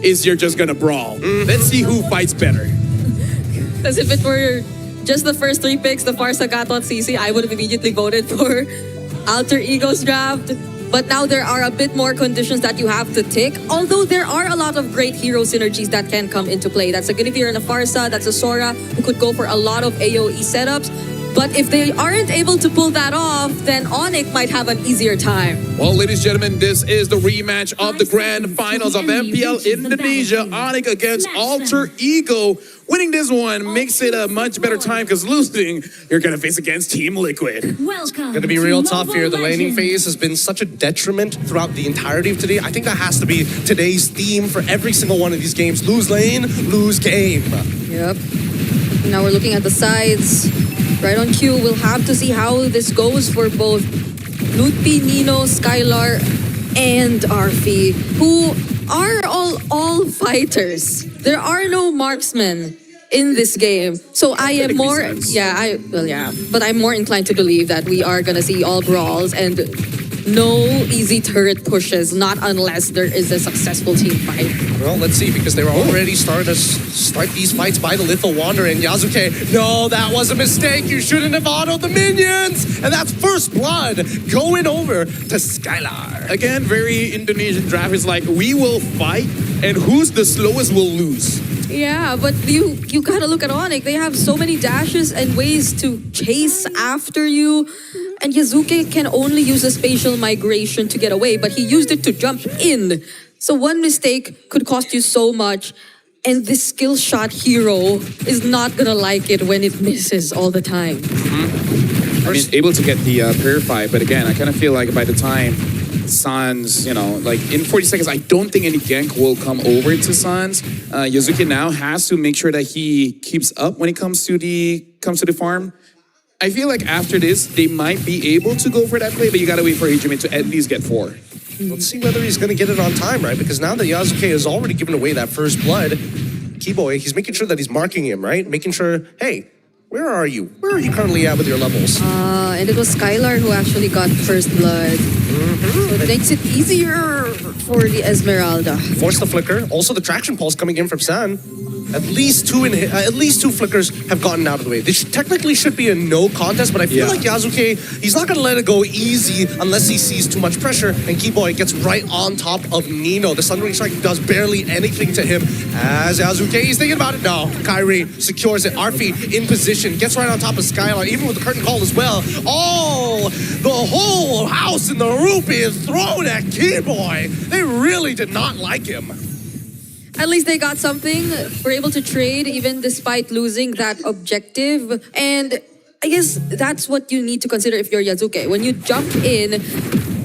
is you're just gonna brawl. Let's see who fights better. As if it were just the first 3 picks, the Farsa, Gato, at CC, I would have immediately voted for Alter Ego's draft. But now there are a bit more conditions that you have to tick. Although there are a lot of great hero synergies that can come into play. That's a Guinevere and a Farsa, that's a Sora who could go for a lot of AoE setups. But if they aren't able to pull that off, then ONIC might have an easier time. Well, ladies and gentlemen, this is the rematch of the grand finals of MPL Indonesia. ONIC against Alter Ego. Winning this one makes it a much better time because losing, you're going to face against Team Liquid. Welcome. Going to be real tough here. The laning phase has been such a detriment throughout the entirety of today. I think that has to be today's theme for every single one of these games. Lose lane, lose game. Yep. Now we're looking at the sides. Right on cue, we'll have to see how this goes for both Lutpi, Nino, Skylar, and Arfi, who are all fighters. There are no marksmen in this game. So I am more, but I'm more inclined to believe that we are gonna see all brawls and no easy turret pushes, not unless there is a successful team fight. Well, let's see, because they were already start these fights by the Little Wanderer and Yasuke. No, that was a mistake. You shouldn't have autoed the minions. And that's first blood going over to Skylar. Again, very Indonesian draft is like, we will fight, and who's the slowest will lose. Yeah, but you gotta look at ONIC. They have so many dashes and ways to chase after you. And Yasuke can only use a spatial migration to get away, but he used it to jump in. So one mistake could cost you so much. And this skill shot hero is not gonna like it when it misses all the time. I mean, able to get the Purify, but again, I kind of feel like by the time Sans, like in 40 seconds, I don't think any gank will come over to Sans. Yasuke now has to make sure that he keeps up when it comes to the farm. I feel like after this, they might be able to go for that play, but you gotta wait for Hijime to at least get 4. Let's see whether he's going to get it on time, right? Because now that Yasuke has already given away that first blood, Keyboy, he's making sure that he's marking him, right? Making sure, hey, where are you? Where are you currently at with your levels? And it was Skylar who actually got first blood. So that makes it easier for the Esmeralda. Force the flicker. Also, the traction pulse coming in from San. At least two flickers have gotten out of the way. This technically should be a no contest, but I feel like Yasuke, he's not going to let it go easy unless he sees too much pressure, and Keyboy gets right on top of Nino. The Sundering Strike does barely anything to him. As Yasuke, he's thinking about it. No, Kyrie secures it. Arfi in position, gets right on top of Skylar, even with the curtain call as well. Oh, the whole house in the roof is thrown at Keyboy. They really did not like him. At least they got something. We're able to trade even despite losing that objective. And I guess that's what you need to consider if you're Yasuke. When you jump in,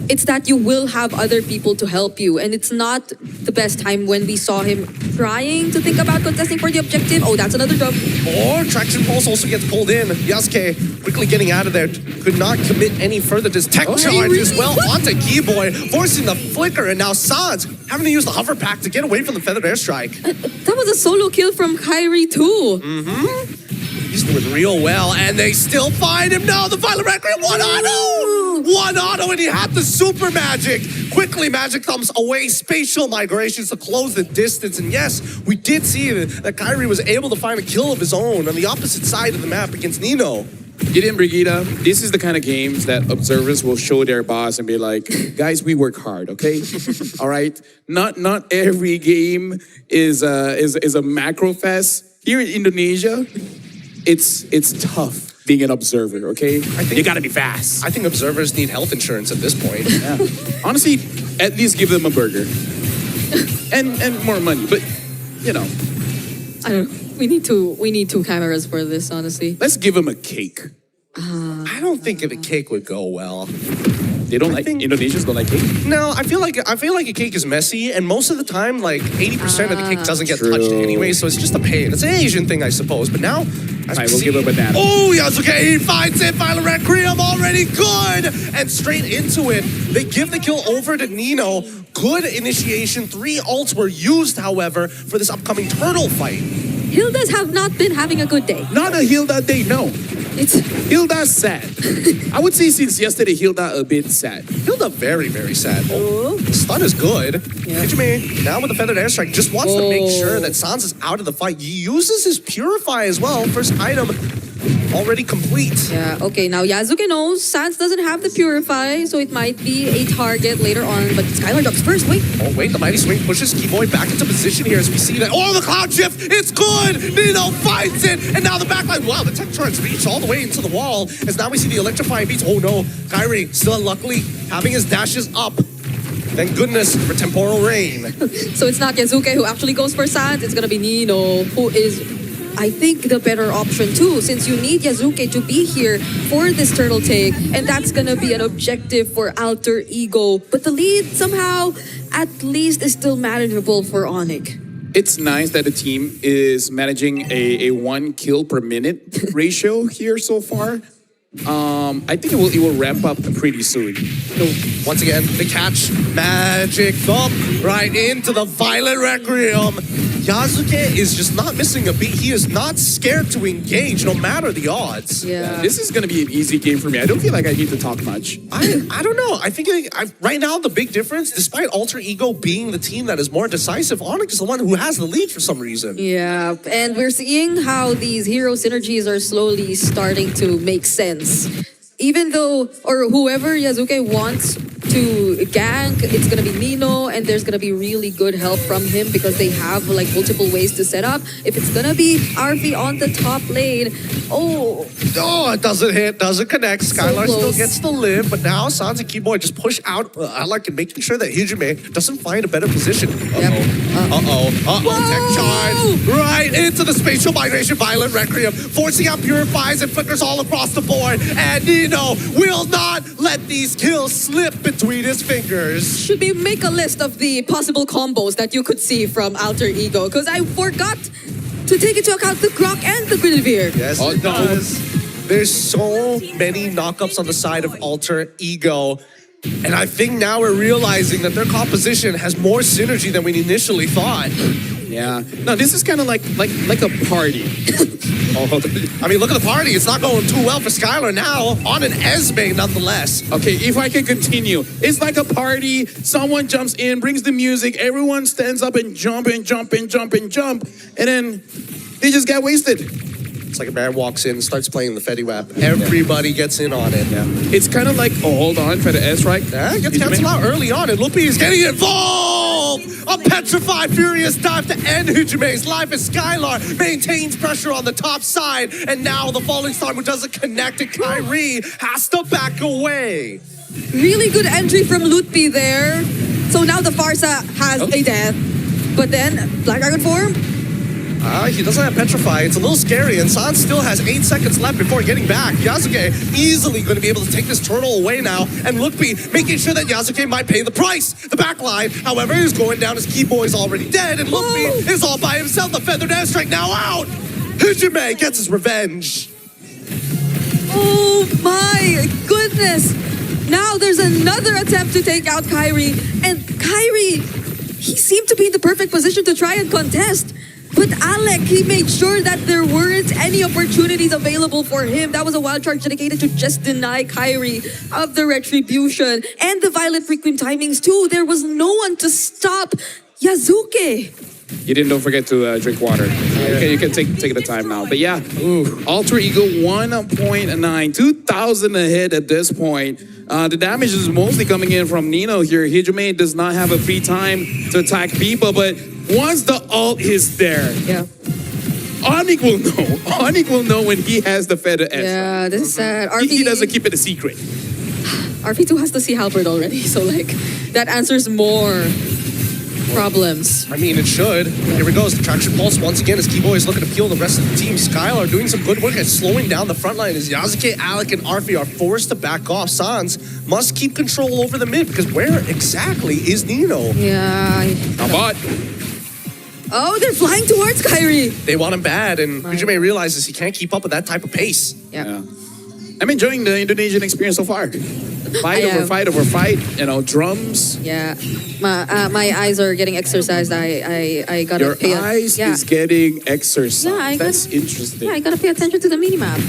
it's that you will have other people to help you. And it's not the best time when we saw him trying to think about contesting for the objective. Oh, that's another jump. Or Traction Pulse also gets pulled in. Yasuke quickly getting out of there. Could not commit any further. This tech charge as well onto Keyboy, forcing the flicker. And now Sans having to use the hover pack to get away from the feathered airstrike. That was a solo kill from Kyrie too. He's doing real well, and they still find him. No, the Violet Requiem, one auto, and he had the super magic. Quickly, magic comes away, spatial migrations to close the distance. And yes, we did see that Kyrie was able to find a kill of his own on the opposite side of the map against Nino. Gideon Brigida, this is the kind of games that observers will show their boss and be like, guys, we work hard, okay? All right? Not every game is a macro fest. Here in Indonesia, it's tough being an observer, okay? You gotta be fast. I think observers need health insurance at this point. Yeah. Honestly, at least give them a burger. and more money, but, I don't know. We need two cameras for this, honestly. Let's give them a cake. I don't think a cake would go well. They don't Indonesians don't like cake? No, I feel like a cake is messy, and most of the time, like 80% of the cake doesn't get touched anyway, so it's just a pain. It's an Asian thing, I suppose. But now, we'll give a banana. Oh, Yasuke, he finds it. Violet Requiem already good, and straight into it. They give the kill over to Nino. Good initiation. 3 ults were used, however, for this upcoming turtle fight. Hildas have not been having a good day. Not a Hilda day, no. It's Hilda's sad. I would say since yesterday, Hilda a bit sad. Hilda very, very sad. oh, The stun is good. Yeah. Hijime, now with the feathered airstrike, just wants to make sure that Sans is out of the fight. He uses his Purify as well. First item already complete. yeah. Okay, now Yazuke knows Sans doesn't have the Purify, so it might be a target later on. But Skylar drops first. Wait. Oh, wait, the Mighty Swing pushes Keyboy back into position here as we see that. Oh, the Cloud Shift! It's good! Nino fights it! And now the backline. Wow, the Tech Charge reached all the way into the wall as now we see the Electrifying Beats. Oh no, Kyrie still luckily having his dashes up. Thank goodness for Temporal Rain. So it's not Yazuke who actually goes for Sans. It's gonna be Nino who is, I think, the better option too, since you need Yazuke to be here for this turtle take, and that's gonna be an objective for Alter Ego. But the lead somehow, at least, is still manageable for ONIC. It's nice that the team is managing a 1 kill per minute ratio here so far. I think it will ramp up pretty soon. Once again, the catch, magic thump right into the Violet Requiem. Yazuke is just not missing a beat. He is not scared to engage, no matter the odds. Yeah. This is going to be an easy game for me. I don't feel like I need to talk much. I don't know. I think right now the big difference, despite Alter Ego being the team that is more decisive, ONIC is the one who has the lead for some reason. Yeah, and we're seeing how these hero synergies are slowly starting to make sense. Even though, or whoever Yazuke wants to gank, it's gonna be Nino, and there's gonna be really good help from him because they have like multiple ways to set up. If it's gonna be RV on the top lane, oh, it doesn't hit, doesn't connect. Skylar still close. gets the live, but now Sans and Keyboy just push out Alec and making sure that Hijime doesn't find a better position. Tech charge right into the spatial migration Violet Requiem, forcing out Purifies and Flickers all across the board, and Nino will not let these kills slip between his fingers. should we make a list of the possible combos that you could see from Alter Ego? Because I forgot to take into account the Grok and the Guinevere. Yes, Oh, it no. does. There's so many knockups on the side of Alter Ego. And I think now we're realizing that their composition has more synergy than we initially thought. Yeah. No, this is kind of like a party. I mean, look at the party. It's not going too well for Skylar now. On an Esme, nonetheless. Okay, if I can continue. It's like a party. Someone jumps in, brings the music. Everyone stands up and jump and jump and jump and jump. And then they just get wasted. It's like a man walks in and starts playing the Fetty Wap. Everybody gets in on it. Yeah. It's kind of like, oh, hold on, for the S, right? Yeah, it gets canceled out early on, and Lupi is getting involved! A petrified, furious dive to end Hijime's life as Skylar maintains pressure on the top side, and now the falling star who doesn't connect to Kyrie has to back away. Really good entry from Lutpi there. So now the Farsa has a death. But then, Black Dragon form? He doesn't have Petrify. It's a little scary, and San still has 8 seconds left before getting back. Yasuke easily going to be able to take this turtle away now, and Lookby making sure that Yasuke might pay the price. The backline, however, is going down as Keyboy's already dead, and Lookby is all by himself. The feathered airstrike now out. Hijime gets his revenge. Oh my goodness! Now there's another attempt to take out Kyrie, and Kyrie, he seemed to be in the perfect position to try and contest. But Alec, he made sure that there weren't any opportunities available for him. That was a wild charge dedicated to just deny Kyrie of the retribution and the Violet Requiem timings too. There was no one to stop Yazuke. You don't forget to drink water. Okay, you can take the time now. But yeah, Alter Ego 1.9, 2,000 ahead at this point. The damage is mostly coming in from Nino here. Hijime does not have a free time to attack people, but once the ult is there, Yeah. ONIC will know. ONIC will know when he has the feather S. Yeah, this is sad. He doesn't keep it a secret. RP2 has the Sea Halberd already, so like that answers more problems. I mean, it should. Here we go. The traction pulse once again as Keyboy is looking to peel the rest of the team. Skylar doing some good work at slowing down the front line as Yasuke, Alec, and Arfi are forced to back off. Sans must keep control over the mid because where exactly is Nino? Yeah. But Oh, they're flying towards Kyrie. They want him bad, and Hijime realizes he can't keep up with that type of pace. Yeah. I'm enjoying the Indonesian experience so far. Fight I over am. fight over fight. You know, drums. Yeah, my eyes are getting exercised. I gotta Your pay. eyes yeah. is getting exercised. Yeah, I That's gotta- interesting. Yeah, I gotta pay attention to the minimap.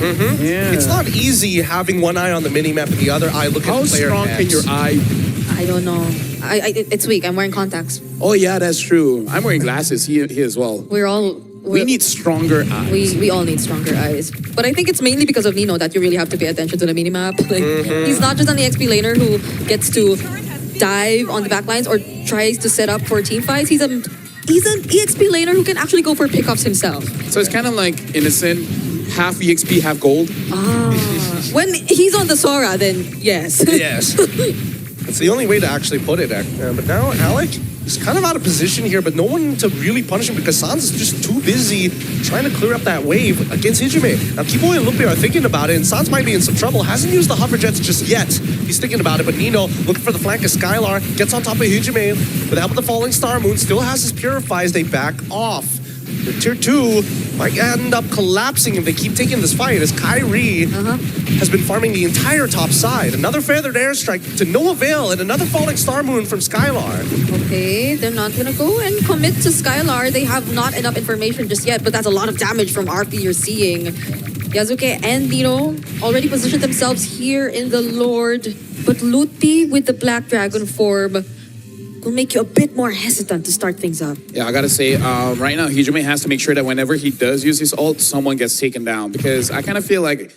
Yeah. It's not easy having one eye on the mini map and the other eye looking How at player strong can hands. your eye be? I don't know. It's weak. I'm wearing contacts. Oh yeah, that's true. I'm wearing glasses. He as well. We need stronger eyes. We all need stronger eyes. But I think it's mainly because of Nino that you really have to pay attention to the minimap. Like, he's not just an EXP laner who gets to dive on the backlines or tries to set up for team fights. He's an EXP laner who can actually go for pickoffs himself. So it's kind of like innocent, half EXP, half gold. When he's on the Sora, then yes. Yes. That's the only way to actually put it. But now Alec is kind of out of position here, but no one to really punish him because Sans is just too busy trying to clear up that wave against Hijime. Now Kiboy and Lupe are thinking about it, and Sans might be in some trouble. Hasn't used the hover jets just yet. He's thinking about it, but Nino looking for the flank of Skylar, gets on top of Hijime with the help of the falling star moon, still has his purify as they back off. The tier 2 might end up collapsing if they keep taking this fight as Kyrie has been farming the entire top side. Another feathered airstrike to no avail and another falling star moon from Skylar. Okay, they're not gonna go and commit to Skylar. They have not enough information just yet, but that's a lot of damage from RP you're seeing. Yasuke and Nino already positioned themselves here in the Lord, but Lutpi with the Black Dragon form will make you a bit more hesitant to start things up. Yeah, I gotta say, right now Hijime has to make sure that whenever he does use his ult, someone gets taken down because I kind of feel like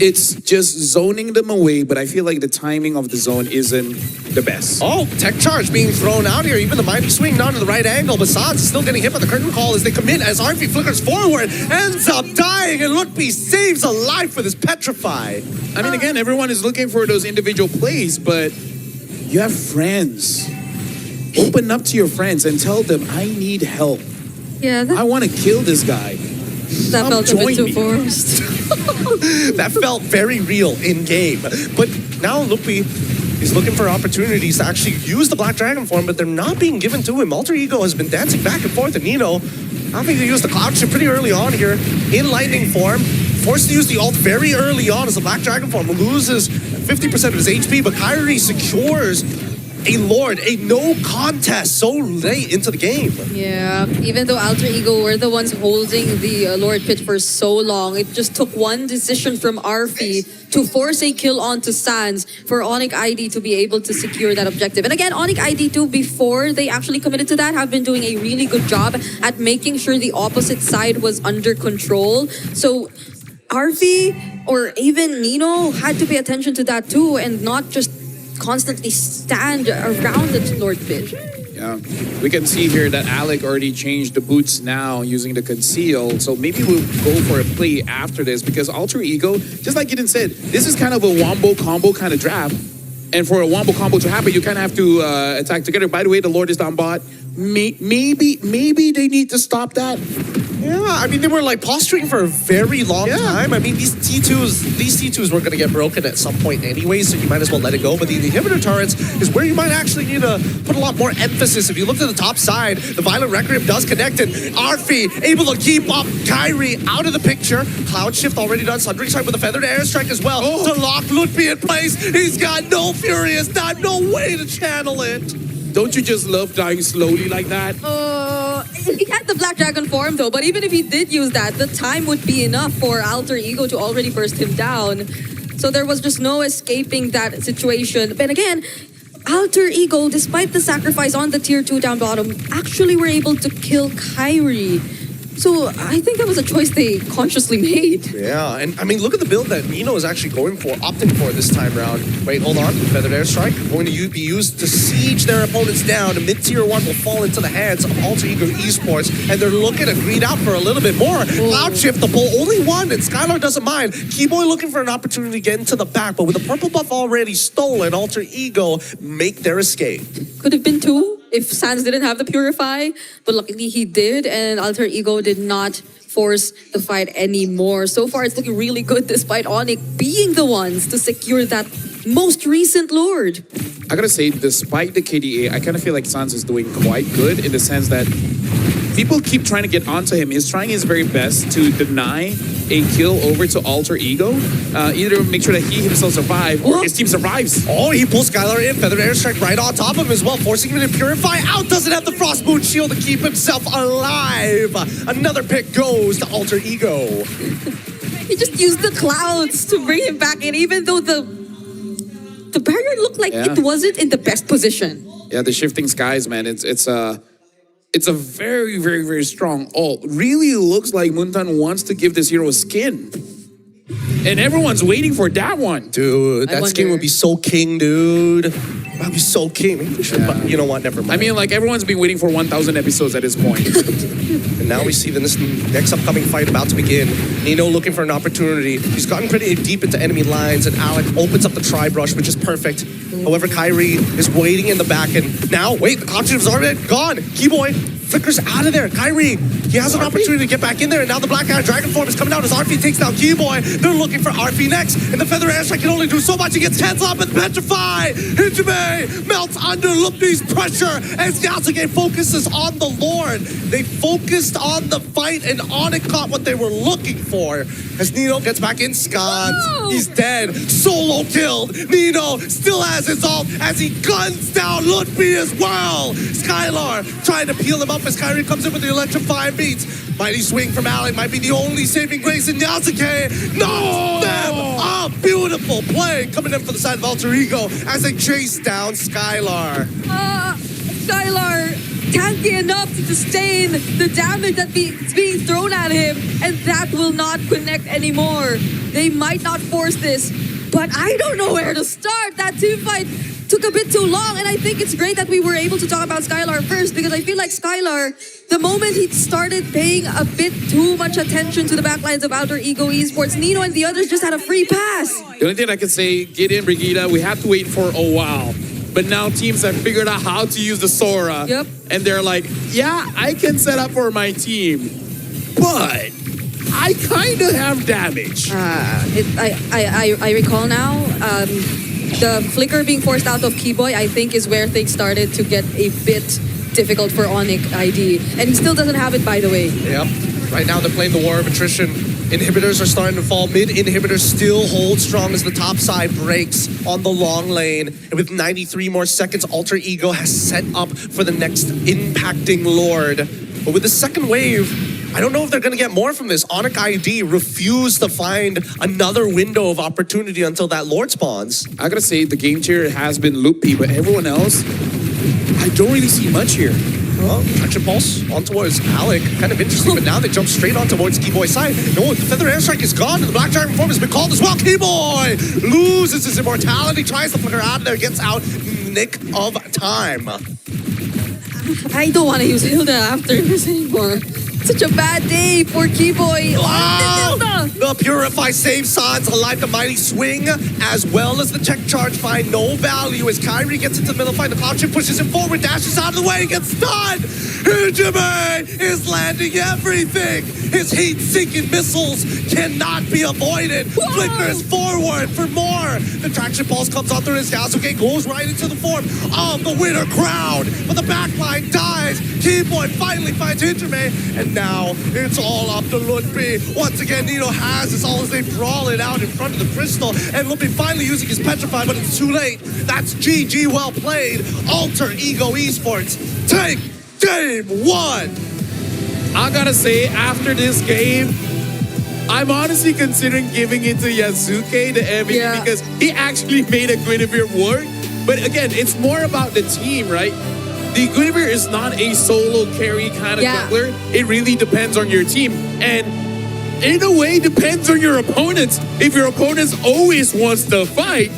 it's just zoning them away, but I feel like the timing of the zone isn't the best. Oh, tech charge being thrown out here. Even the mighty swing not to the right angle, but Sans is still getting hit by the curtain call as they commit as RP flickers forward, ends up dying, and Lutpi saves a life with his petrify. I mean, again, everyone is looking for those individual plays, but you have friends. Open up to your friends and tell them, I need help. Yeah, I want to kill this guy. that Come felt a bit join too me. forced. That felt very real in game. But now Lupi is looking for opportunities to actually use the Black Dragon form, but they're not being given to him. Alter Ego has been dancing back and forth, and Nino, I think they used the Cloud Shift pretty early on here in Lightning form. Forced to use the ult very early on as the Black Dragon form loses 50% of his HP, but Kyrie secures a Lord, a no contest so late into the game. Yeah, even though Alter Ego were the ones holding the Lord Pit for so long, it just took one decision from Arfi to force a kill onto Sans for ONIC ID to be able to secure that objective. And again, ONIC ID too, before they actually committed to that, have been doing a really good job at making sure the opposite side was under control. So Arfi or even Nino had to pay attention to that too and not just constantly stand around the Lord Pit. Yeah, we can see here that Alec already changed the boots now using the conceal. So maybe we'll go for a play after this because Alter Ego, just like Eden said, this is kind of a wombo combo kind of draft. And for a wombo combo to happen, you kind of have to attack together. By the way, the Lord is down bot. Maybe they need to stop that. Yeah, I mean, they were like posturing for a very long time. I mean, these T2s were going to get broken at some point anyway, so you might as well let it go. But the inhibitor turrets is where you might actually need to put a lot more emphasis. If you look at the top side, the Violent Requiem does connect, and Arfi able to keep up Kyrie out of the picture. Cloud Shift already done. Sundering Strike with a feathered airstrike as well to lock Lutpi in place. He's got no Furious, not no way to channel it. Don't you just love dying slowly like that? He had the Black Dragon form though, but even if he did use that, the time would be enough for Alter Ego to already burst him down. So there was just no escaping that situation. But again, Alter Ego, despite the sacrifice on the tier 2 down bottom, actually were able to kill Kyrie. So I think that was a choice they consciously made. Yeah, and I mean, look at the build that Nino is actually opting for this time around. Wait, hold on. Feathered Airstrike going to be used to siege their opponents down. And mid-tier 1 will fall into the hands of Alter Ego Esports. And they're looking to greed out for a little bit more. Cloud Shift, the pull, only one, and Skylar doesn't mind. Keyboy looking for an opportunity to get into the back, but with the purple buff already stolen, Alter Ego make their escape. Could have been 2 if Sans didn't have the Purify, but luckily he did, and Alter Ego did not force the fight anymore. So far, it's looking really good despite ONIC being the ones to secure that most recent Lord. I gotta say, despite the KDA, I kind of feel like Sans is doing quite good in the sense that people keep trying to get onto him. He's trying his very best to deny a kill over to Alter Ego. Either make sure that he himself survive or his team survives. Oh, he pulls Skylar in. Feather Airstrike right on top of him as well, forcing him to purify out. Doesn't have the Frostmoon shield to keep himself alive. Another pick goes to Alter Ego. He just used the clouds to bring him back in, even though the barrier looked like it wasn't in the best position. Yeah, the shifting skies, man. It's a very, very, very strong ult. Really looks like Muntan wants to give this hero a skin. And everyone's waiting for that one. Dude, that skin would be so king, dude. That'd be so king. Maybe we should, but you know what? Never mind. I mean, like, everyone's been waiting for 1,000 episodes at this point. And now we see this next upcoming fight about to begin. Nino looking for an opportunity. He's gotten pretty deep into enemy lines, and Alec opens up the tri-brush, which is perfect. However, Kyrie is waiting in the back, and now, wait, the Conjurate's already gone. Keyboy flickers out of there. Kyrie, he has an opportunity to get back in there, and now the Black Eye Dragon form is coming out as Arfi takes down Keyboy. They're looking for Arfi next, and the Feather Airstrike can only do so much. He gets hands up and Petrify. Hijime melts under Lupi's pressure as Yasuke focuses on the Lord. They focused on the fight, and ONIC caught what they were looking for. As Nino gets back in Scons, he's dead. Solo killed. Nino still has his ult as he guns down Lupi as well. Skylar trying to peel him up as Kyrie comes in with the electrifying beats. Mighty swing from Alec might be the only saving grace in Yasuke. Knocks them up. Beautiful play coming in for the side of Alter Ego as they chase down Skylar. Skylar tanky enough to sustain the damage that's being thrown at him, and that will not connect anymore. They might not force this, but I don't know where to start. That team fight took a bit too long, and I think it's great that we were able to talk about Skylar first, because I feel like Skylar, the moment he started paying a bit too much attention to the backlines of Alter Ego Esports, Nino and the others just had a free pass. The only thing I can say, get in, Brigida. We had to wait for a while. But now teams have figured out how to use the Sora. Yep. And they're like, yeah, I can set up for my team, but I kind of have damage. I recall now, the flicker being forced out of Keyboy, I think, is where things started to get a bit difficult for ONIC ID. And he still doesn't have it, by the way. Yep. Right now they're playing the war of attrition. Inhibitors are starting to fall. Mid inhibitors still hold strong as the top side breaks on the long lane. And with 93 more seconds, Alter Ego has set up for the next impacting Lord. But with the second wave, I don't know if they're going to get more from this. ONIC ID refused to find another window of opportunity until that Lord spawns. I gotta say, the game chair has been Loopy, but everyone else, I don't really see much here. Well, Traction Pulse on towards Alec. Kind of interesting, but now they jump straight on towards Keyboy's side. No, the Feather Airstrike is gone, and the Black Dragon form has been called as well. Keyboy loses his immortality, tries to flicker out of there, gets out nick of time. I don't want to use Hilda after this anymore. Such a bad day for Keyboy. Oh, the Purify saves Sans alive. The Mighty Swing, as well as the Tech Charge, find no value as Kyrie gets into the middle fight. The Cloud Chip pushes him forward, dashes out of the way, gets stunned. Hijime is landing everything. His heat-seeking missiles cannot be avoided. Flickers forward for more. The Traction Pulse comes on through his Yasuke, goes right into the form of the Winter Crown. But the backline dies. Keyboy finally finds Hijime, and now it's all up to Lupi. Once again, Nino has this all as they brawl it out in front of the crystal, and Lupi finally using his Petrify, but it's too late. That's GG, well played. Alter Ego Esports take game one. I gotta say, after this game, I'm honestly considering giving it to Yasuke, the MVP, because he actually made a Guinevere work. But again, it's more about the team, right? The Guinevere is not a solo carry kind of jungler. It really depends on your team. And in a way, depends on your opponents. If your opponents always wants to fight,